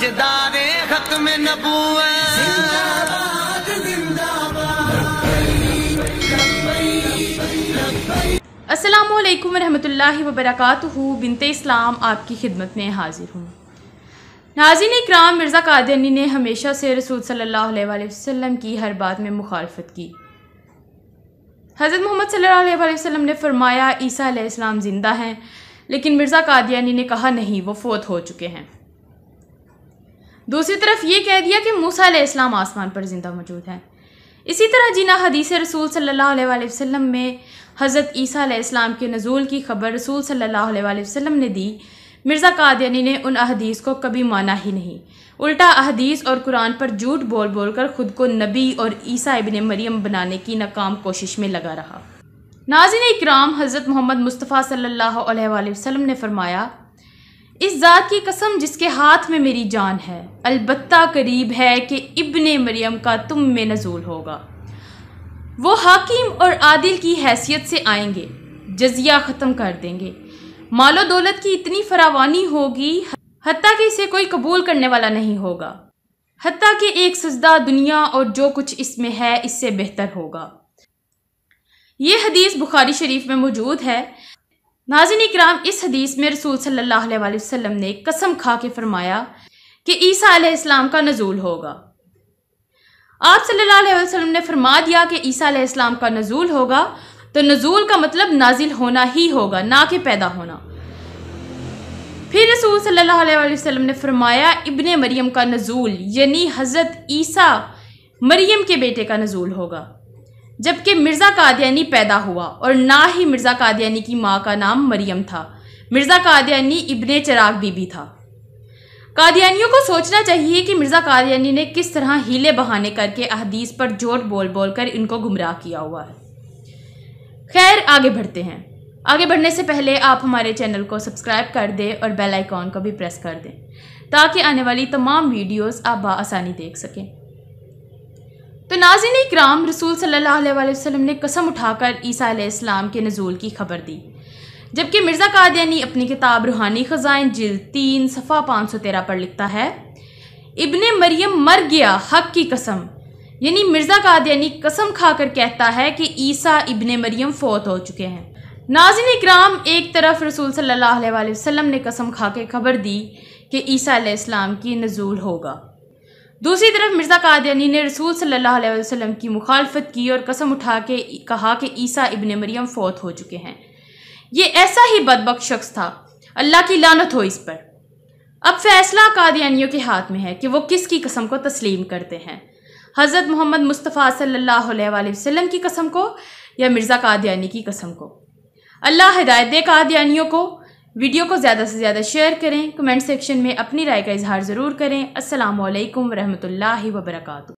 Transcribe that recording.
ताजदारे खत्म नबूवत। अस्सलामुअलैकुम रहमतुल्लाहि व बरकातुहू। बिनते इस्लाम आपकी खिदमत में हाजिर हूँ। नाज़रीन इकराम, मिर्ज़ा कादियानी ने हमेशा से रसूल सल्लल्लाहु अलैहि वसल्लम की हर बात में मुखालफत की। हज़रत मोहम्मद सल्लल्लाहु अलैहि वसल्लम ने फरमाया ईसा अलैहिस्सलाम ज़िंदा हैं, लेकिन मिर्ज़ा कादियानी ने कहा नहीं, वो फ़ौत हो चुके हैं। दूसरी तरफ ये कह दिया कि मूसा अलैहिस्सलाम आसमान पर ज़िंदा मौजूद हैं। इसी तरह जिना हदीस रसूल सल्लल्लाहु अलैहि वसल्लम में हज़रत ईसा अलैहिस्सलाम के नज़ूल की खबर रसूल सल्लल्लाहु अलैहि वसल्लम ने दी, मिर्ज़ा कादियानी ने उन अहदीस को कभी माना ही नहीं, उल्टा अहदीस और कुरान पर झूठ बोल बोल कर ख़ुद को नबी और ईसा इब्ने मरियम बनाने की नाकाम कोशिश में लगा रहा। नाज़रीन इकराम, हज़रत मोहम्मद मुस्तफ़ा सल्लल्लाहु अलैहि वसल्लम ने फरमाया, इस ज़ात की कसम जिसके हाथ में मेरी जान है, अलबत्ता करीब है कि इब्ने मरियम का तुम में नज़ूल होगा। वो हाकिम और आदिल की हैसियत से आएंगे, जजिया ख़त्म कर देंगे, मालो दौलत की इतनी फरावानी होगी हत्ता कि इसे कोई कबूल करने वाला नहीं होगा, हत्ता कि एक सजदा दुनिया और जो कुछ इसमें है इससे बेहतर होगा। ये हदीस बुखारी शरीफ में मौजूद है। नाज़रीन इकराम, इस हदीस में रसूल सल्लल्लाहु अलैहि वसल्लम ने कसम खा के फरमाया कि ईसा अलैहिस्सलाम का नज़ूल होगा। आप सल्लल्लाहु अलैहि वसल्लम ने फरमा दिया कि ईसा अलैहिस्सलाम का नज़ूल होगा, तो नज़ूल का मतलब नाजिल होना ही होगा, ना कि पैदा होना। फिर रसूल सल्लल्लाहु अलैहि वसल्लम ने फरमाया इब्ने मरियम का नज़ूल यानी हज़रत ईसा मरियम के बेटे का नज़ूल होगा, जबकि मिर्ज़ा कादियानी पैदा हुआ और ना ही मिर्ज़ा कादियानी की माँ का नाम मरियम था। मिर्ज़ा कादियानी इब्ने चिराग बीबी था। कादियानियों को सोचना चाहिए कि मिर्ज़ा कादियानी ने किस तरह हीले बहाने करके अहदीस पर झूठ बोल बोल कर इनको गुमराह किया हुआ है। खैर, आगे बढ़ते हैं। आगे बढ़ने से पहले आप हमारे चैनल को सब्सक्राइब कर दें और बेल आइकॉन को भी प्रेस कर दें, ताकि आने वाली तमाम वीडियोस आप बआसानी देख सकें। तो नाज़रीन इकराम, रसूल सल्लल्लाहु अलैहि वसल्लम ने कसम उठाकर ईसा अलैहिस्सलाम के नज़ूल की खबर दी, जबकि मिर्ज़ा कादियानी अपनी किताब रूहानी ख़ज़ाइन जिल्द 3 सफ़ा 513 पर लिखता है, इब्ने मरियम मर गया हक की कसम, यानी मिर्ज़ा कादियानी कसम खाकर कहता है कि ईसा इब्ने मरियम फ़ौत हो चुके हैं। नाज़रीन इकराम, एक तरफ रसूल सल्लल्लाहु अलैहि वसल्लम ने कसम खा के खबर दी कि ईसा अलैहिस्सलाम की नज़ूल होगा, दूसरी तरफ मिर्ज़ा कादियानी ने रसूल सल्लल्लाहु अलैहि वसल्लम की मुखालफत की और कसम उठा के कहा कि ईसा इब्ने मरियम फ़ौत हो चुके हैं। ये ऐसा ही बदबख्त शख्स था, अल्लाह की लानत हो इस पर। अब फैसला कादियानियों के हाथ में है कि वो किसकी कसम को तस्लीम करते हैं, हज़रत मोहम्मद मुस्तफ़ा सल्लल्लाहु अलैहि वसल्लम की कसम को या मिर्ज़ा कादियानी की कसम को। अल्लाह हिदायत दे कादियानियों को। वीडियो को ज़्यादा से ज़्यादा शेयर करें, कमेंट सेक्शन में अपनी राय का इजहार ज़रूर करें। अस्सलामु अलैकुम रहमतुल्लाहि व बरकातुहू।